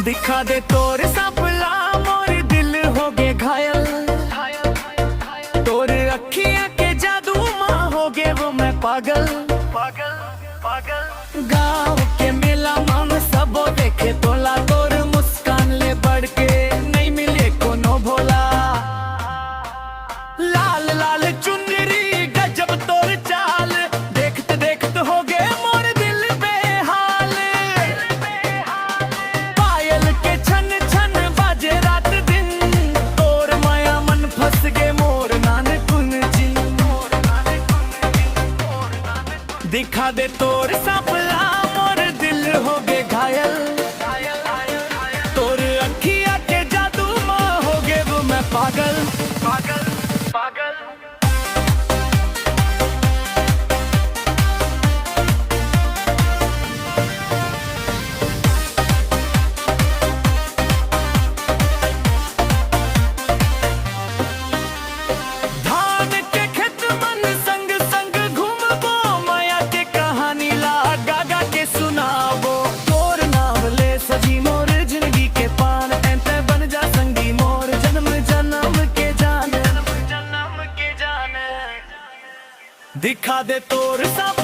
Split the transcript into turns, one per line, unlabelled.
दिखा दे तोर सपला मोर दिल हो गए घायल। तोर अखियां के जादू मां हो गए वो मैं पागल पागल पागल। गाँव के मेला मां सबो देखे तोला, तोर मुस्कान ले बढ़ के नहीं मिले कोनो भोला। लाल लाल चुनरी गजब तोर चाल, देखते देखते हो गए मोर दिल बेहाल। पायल के छन छन बाजे रात दिन, तोर माया मन फंस गए मोर नानकुन जी। दिखा दे तोर सपला मोर दिल हो गए घायल। तोर अखियां के जादू मां हो गए वो मैं पागल पागल पागल। धान के खेत मन संग संग घूमबो, माया के कहानी ला गागा के सुनाबो। तोर नाम ले सजी मोर जिंदगी के पान, ऐते बन जा संगी मोर जन्म जन्म के जान। दिखा दे तोर सब